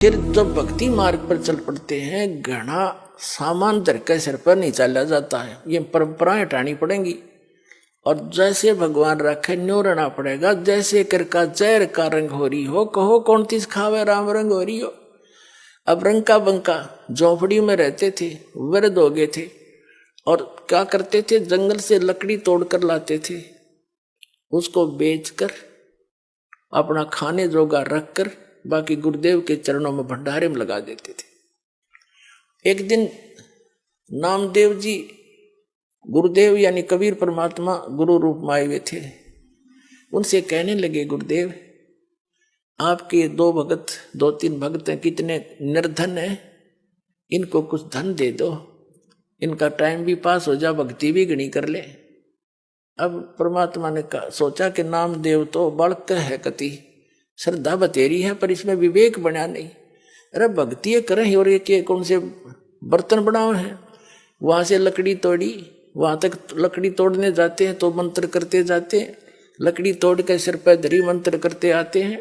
फिर जब भक्ति मार्ग पर चल पड़ते हैं, घना सामान धर के सिर पर नहीं चला जाता है, ये परंपराएं हटानी पड़ेंगी। और जैसे भगवान रखे न्यो रहना पड़ेगा। जैसे कर का जहर का रंग हो रही हो, कहो कौन तीस खावे राम रंग हो रही हो। अब रंका बंका झोपड़ी में रहते थे, वृद्ध हो गए थे, और क्या करते थे, जंगल से लकड़ी तोड़कर लाते थे, उसको बेचकर अपना खाने जोगा रखकर बाकी गुरुदेव के चरणों में भंडारे में लगा देते थे। एक दिन नामदेव जी गुरुदेव यानी कबीर परमात्मा गुरु रूप में आए हुए थे। उनसे कहने लगे, गुरुदेव आपके दो भगत, दो तीन भगत हैं, कितने निर्धन हैं, इनको कुछ धन दे दो, इनका टाइम भी पास हो जा, भक्ति भी गणी कर ले। अब परमात्मा ने सोचा कि नामदेव तो बड़क है, कति श्रद्धा बतेरी है, पर इसमें विवेक बना नहीं। अरे भक्ति करें और ये कौन से बर्तन बनाओ हैं। वहां से लकड़ी तोड़ी, वहां तक लकड़ी तोड़ने जाते हैं तो मंत्र करते जाते हैं, लकड़ी तोड़ के सिर पर धरी मंत्र करते आते हैं।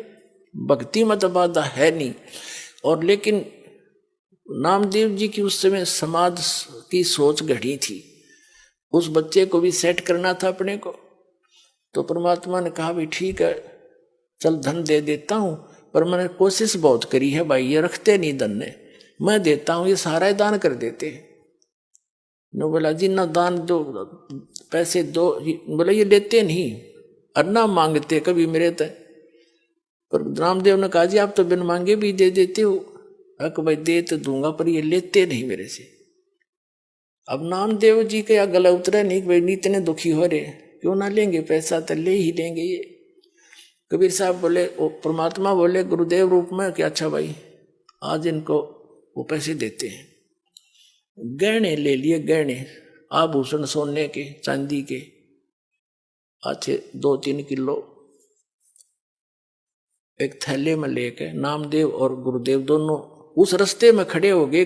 भक्ति मत बाधा है नहीं। और लेकिन नामदेव जी की उस समय समाज की सोच घड़ी थी, उस बच्चे को भी सेट करना था अपने को। तो परमात्मा ने कहा, भाई ठीक है, चल धन दे देता हूं, पर मैंने कोशिश बहुत करी है भाई, ये रखते नहीं धन ने, मैं देता हूं, ये सारा दान कर देते। नो बोला जी ना दान दो, पैसे दो, बोला ये लेते नहीं और ना मांगते कभी मेरे तय। पर रामदेव ने कहा, जी आप तो बिन मांगे भी दे देते हो। अक भाई दे तो दूंगा, पर ये लेते नहीं मेरे से। अब नामदेव जी के गला उतरा नहीं, भाई इतने दुखी हो रहे, क्यों ना लेंगे पैसा, तो ले ही लेंगे ये। कबीर साहब बोले, परमात्मा बोले गुरुदेव रूप में कि अच्छा भाई आज इनको वो पैसे देते हैं। गहने ले लिए, गहने आभूषण सोने के चांदी के अच्छे 2-3 किलो एक थैले में लेके नामदेव और गुरुदेव दोनों उस रास्ते में खड़े हो गए,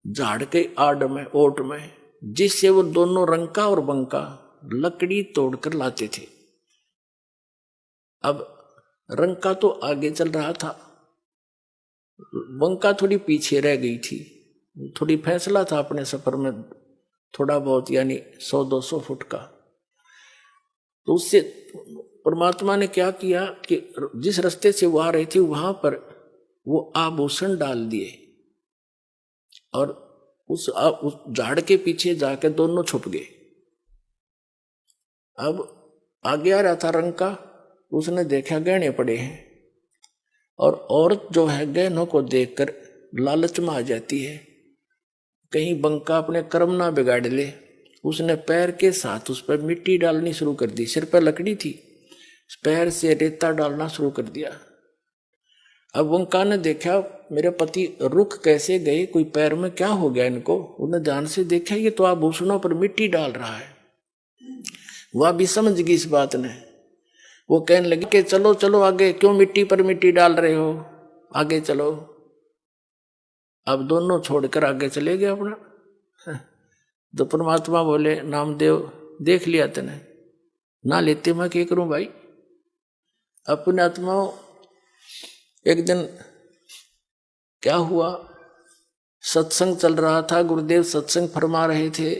झाड़ के आड़ में, ओट में, जिससे वो दोनों रंका और बंका लकड़ी तोड़कर लाते थे। अब रंका तो आगे चल रहा था, बंका थोड़ी पीछे रह गई थी। थोड़ी फैसला था अपने सफर में, थोड़ा बहुत यानी 100-200 फुट का। तो उससे परमात्मा ने क्या किया कि जिस रास्ते से वो आ रही थी वहां पर वो आभूषण डाल दिए, और उस झाड़ के पीछे जाकर दोनों छुप गए। अब आगे आ रहा था रंका, उसने देखा गहने पड़े हैं, और औरत जो है गहनों को देखकर लालच में आ जाती है, कहीं बंका अपने कर्म ना बिगाड़ ले। उसने पैर के साथ उस पर मिट्टी डालनी शुरू कर दी। सिर पर लकड़ी थी, पैर से रेता डालना शुरू कर दिया। अब बंका ने देखा मेरे पति रुक कैसे गए, कोई पैर में क्या हो गया इनको। उन्हें ध्यान से देखा, ये तो आभूषणों पर मिट्टी डाल रहा है। वह भी समझ गई इस बात ने। वो कहने लगे कि चलो चलो आगे, क्यों मिट्टी पर मिट्टी डाल रहे हो, आगे चलो। अब दोनों छोड़कर आगे चले गए अपना। तो परमात्मा बोले, नामदेव देख लिया तने, ना लेते मैं क्या करूं भाई। अपने आत्माओं एक दिन क्या हुआ, सत्संग चल रहा था, गुरुदेव सत्संग फरमा रहे थे,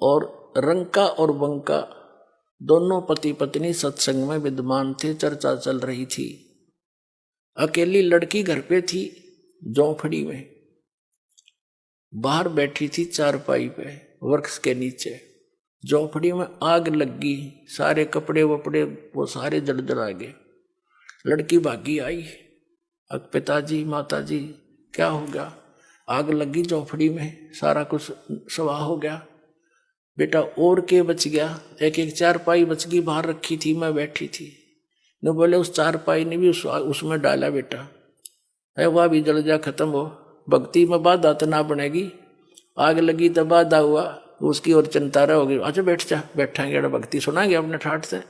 और रंका और बंका दोनों पति पत्नी सत्संग में विद्यमान थे। चर्चा चल रही थी। अकेली लड़की घर पे थी, झोंपड़ी में बाहर बैठी थी चारपाई पे वृक्ष के नीचे। झोंपड़ी में आग लगी, सारे कपड़े वपड़े वो सारे जल गए। लड़की भागी आई, अब पिताजी माताजी क्या हो गया, आग लगी झोंपड़ी में, सारा कुछ स्वाह हो गया। बेटा और के बच गया, एक चारपाई बच गई, बाहर रखी थी, मैं बैठी थी। ने बोले उस चारपाई ने भी उसमें डाला बेटा, है वह भी जल जा, खत्म हो। भक्ति में बाधा तो ना बनेगी, आग लगी तो बाधा हुआ, उसकी और चिंता रहोगी। अच्छा बैठ जा, बैठाएंगे भक्ति सुनाएंगे अपने ठाठ से।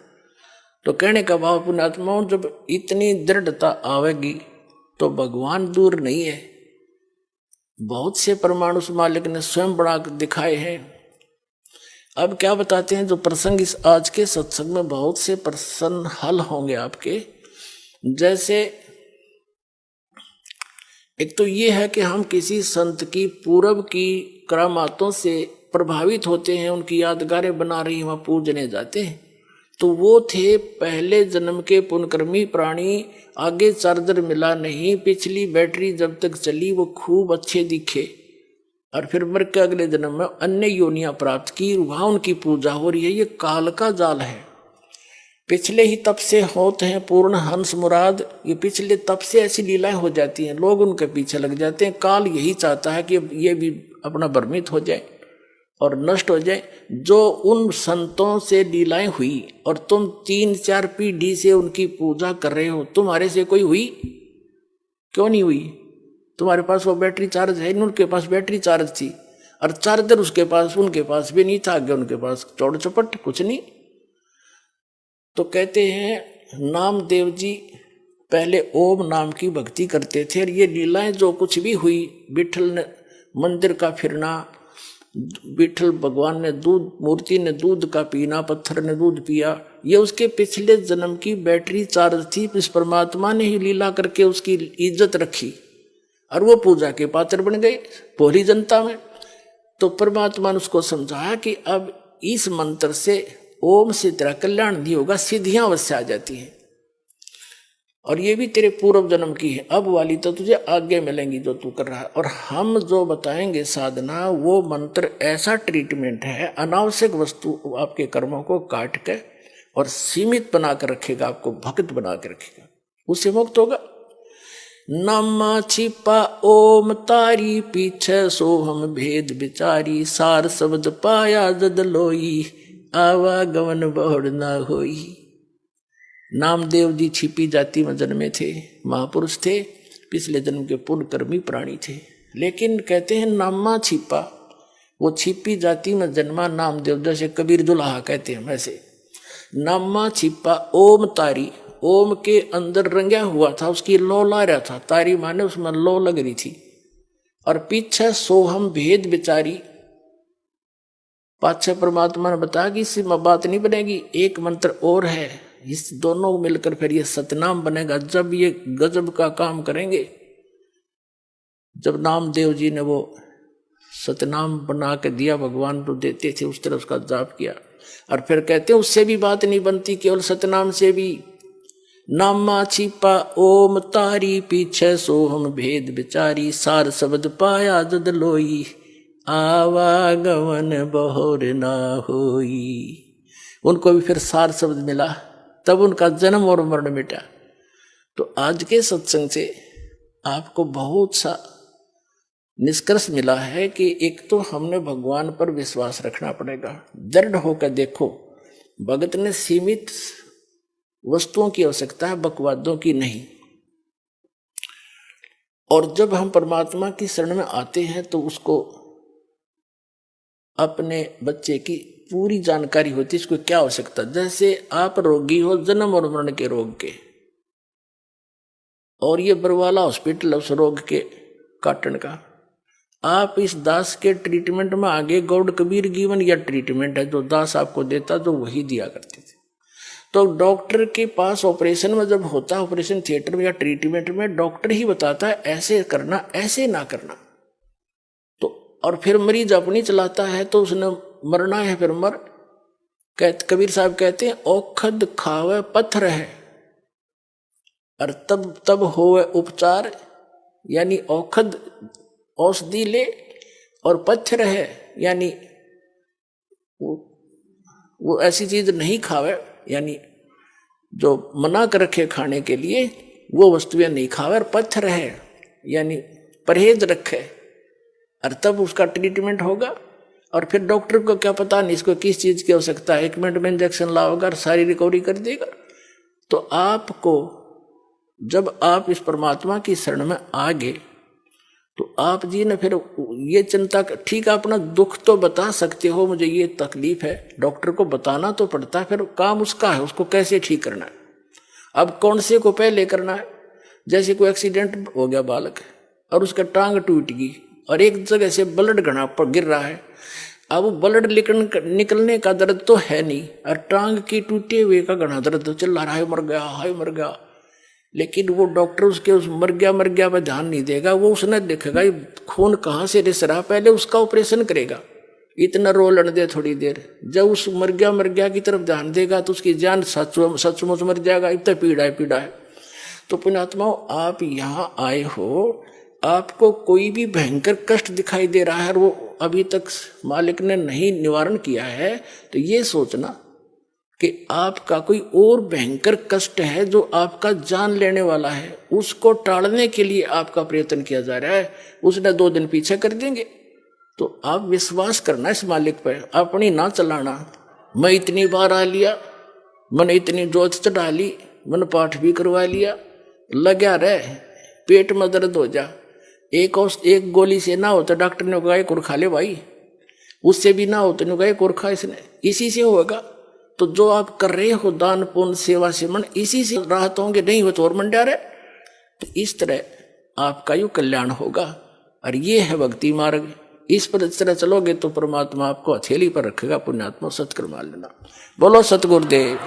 तो कहने का भाव पुण्यात्माओं, जब इतनी दृढ़ता आवेगी तो भगवान दूर नहीं है। बहुत से प्रमाण उस मालिक ने स्वयं बना दिखाए हैं। अब क्या बताते हैं, जो प्रसंग इस आज के सत्संग में बहुत से प्रसन्न हल होंगे आपके। जैसे एक तो ये है कि हम किसी संत की पूर्व की करामातों से प्रभावित होते हैं, उनकी यादगारें बना रही वहां पूजने जाते हैं। तो वो थे पहले जन्म के पुण्यकर्मी प्राणी, आगे चार्जर मिला नहीं, पिछली बैटरी जब तक चली वो खूब अच्छे दिखे, और फिर मर के अगले जन्म में अन्य योनियां प्राप्त की, वहां उनकी पूजा हो रही है। ये काल का जाल है। पिछले ही तप से होते हैं पूर्ण हंस मुराद, ये पिछले तप से ऐसी लीलाएं हो जाती हैं, लोग उनके पीछे लग जाते हैं। काल यही चाहता है कि ये भी अपना भ्रमित हो जाए और नष्ट हो जाए। जो उन संतों से लीलाएं हुई और तुम 3-4 पीढ़ी से उनकी पूजा कर रहे हो, तुम्हारे से कोई हुई? क्यों नहीं हुई? तुम्हारे पास वो बैटरी चार्ज है, उनके पास बैटरी चार्ज थी, और चार्जर उसके पास उनके पास भी नहीं था, आगे उनके पास चौड़ चपट कुछ नहीं। तो कहते हैं नामदेव जी पहले ओम नाम की भक्ति करते थे, और ये लीलाएं जो कुछ भी हुई, विठल ने मंदिर का फिरना, विठल भगवान ने दूध, मूर्ति ने दूध का पीना, पत्थर ने दूध पिया, ये उसके पिछले जन्म की बैटरी चार्ज थी। इस परमात्मा ने ही लीला करके उसकी इज्जत रखी और वो पूजा के पात्र बन गए भोली जनता में। तो परमात्मा ने उसको समझाया कि अब इस मंत्र से, ओम से तेरा कल्याण नहीं होगा, सिद्धियां अवश्य आ जाती हैं, और ये भी तेरे पूर्व जन्म की है, अब वाली तो तुझे आगे मिलेंगी जो तू कर रहा है। और हम जो बताएंगे साधना, वो मंत्र ऐसा ट्रीटमेंट है, अनावश्यक वस्तु आपके कर्मों को काट के और सीमित बना कर रखेगा, आपको भक्त बना के रखेगा, उससे मुक्त होगा। नामा छिपा ओम तारी, पीछे सोहम भेद बिचारी, सार शब्द पाया जद लोई, आवागमन बहुड़ ना होई। नामदेव जी छिपी जाति में जन्मे थे, महापुरुष थे, पिछले जन्म के पुण्यकर्मी प्राणी थे, लेकिन कहते हैं नामा छिपा, वो छिपी जाति में जन्मा नामदेव, जैसे कबीर दुल्हा कहते हैं वैसे। नामा छिपा ओम तारी, ओम के अंदर रंगा हुआ था, उसकी लो ला रहा था, तारी माने उसमें लो लग रही थी, और पीछे सोहम भेद बिचारी, पाछे परमात्मा ने बताया कि इससे बात नहीं बनेगी, एक मंत्र और है, इस दोनों मिलकर फिर ये सतनाम बनेगा। जब ये गजब का काम करेंगे, जब नामदेव जी ने वो सतनाम बना के दिया, भगवान तो देते थे, उस तरह उसका जाप किया, और फिर कहते हैं उससे भी बात नहीं बनती, केवल सतनाम से भी। नामा छिपा ओम तारी, पीछे सोहम भेद बिचारी, सार शब्द पाया जद लोई, आवागमन बहुर ना होई। उनको भी फिर सार शब्द मिला, तब उनका जन्म और मरण मिटा। तो आज के सत्संग से आपको बहुत सा निष्कर्ष मिला है कि एक तो हमने भगवान पर विश्वास रखना पड़ेगा, दृढ़ होकर देखो। भगत ने सीमित वस्तुओं की आवश्यकता है, बकवादों की नहीं। और जब हम परमात्मा की शरण में आते हैं तो उसको अपने बच्चे की पूरी जानकारी होती है, इसको क्या आवश्यकता। जैसे आप रोगी हो जन्म और मरण के रोग के, और ये बरवाला हॉस्पिटल उस रोग के काटन का, आप इस दास के ट्रीटमेंट में आगे गौड़ कबीर गिवन या ट्रीटमेंट है जो दास आपको देता, तो वही दिया करते थे। तो डॉक्टर के पास ऑपरेशन में जब होता है, ऑपरेशन थिएटर में या ट्रीटमेंट में, डॉक्टर ही बताता है ऐसे करना, ऐसे ना करना। तो और फिर मरीज अपनी चलाता है, तो उसने मरना है फिर मर। कबीर साहब कहते हैं औखद खावे पत्थर है, और तब होवे उपचार, यानी औखद औषधि ले और पत्थर है, यानी वो ऐसी चीज नहीं खावे, यानी जो मना कर रखे खाने के लिए वो वस्तुएं नहीं खावे, और पत्थर है यानी परहेज रखे, और तब उसका ट्रीटमेंट होगा। और फिर डॉक्टर को क्या पता नहीं इसको किस चीज की आवश्यकता है, 1 मिनट में इंजेक्शन लाओगा और सारी रिकवरी कर देगा। तो आपको जब आप इस परमात्मा की शरण में आ गए, तो आप जी ने फिर ये चिंता, ठीक है अपना दुख तो बता सकते हो, मुझे ये तकलीफ है, डॉक्टर को बताना तो पड़ता है, फिर काम उसका है, उसको कैसे ठीक करना है। अब कौन से को पहले करना है। जैसे कोई एक्सीडेंट हो गया बालक, और उसका टांग टूट गई, और एक जगह से ब्लड घना पर गिर रहा है, अब ब्लड निकलने का दर्द तो है नहीं, और टांग की टूटे हुए का घना दर्द चल रहा है, मर गया, हाय मर गया। लेकिन वो डॉक्टर उसके उस मर गया पर ध्यान नहीं देगा। वो उसने देखेगा ये खून कहाँ से रिस रहा, पहले उसका ऑपरेशन करेगा। इतना रोलन दे थोड़ी देर, जब उस मर गया की तरफ ध्यान देगा तो उसकी जान सचमुच मर जाएगा। इतना पीड़ा है। तो पुण्यात्माओं, आप यहाँ आए हो, आपको कोई भी भयंकर कष्ट दिखाई दे रहा है और वो अभी तक मालिक ने नहीं निवारण किया है, तो ये सोचना कि आपका कोई और भयंकर कष्ट है जो आपका जान लेने वाला है, उसको टालने के लिए आपका प्रयत्न किया जा रहा है। उसने 2 दिन पीछे कर देंगे। तो आप विश्वास करना इस मालिक पर, अपनी ना चलाना। मैं इतनी बार आ लिया, मैंने इतनी जोत चढ़ा ली, मैंने पाठ भी करवा लिया, लगा रहे, पेट में दर्द हो जा, एक गोली से ना हो तो डॉक्टर ने कहा एक और खा ले भाई, उससे भी ना हो तो कहा एक और खा, इसने इसी से होगा। तो जो आप कर रहे हो दान पुण्य सेवा सिमरन, इसी से राहत होंगे, नहीं हो तो और मंडा रहे। तो इस तरह आपका यू कल्याण होगा। और ये है भक्ति मार्ग। इस पर इस तरह चलोगे तो परमात्मा आपको हथेली पर रखेगा। पुण्यात्मा सत्कर्म लेना। बोलो सतगुरुदेव।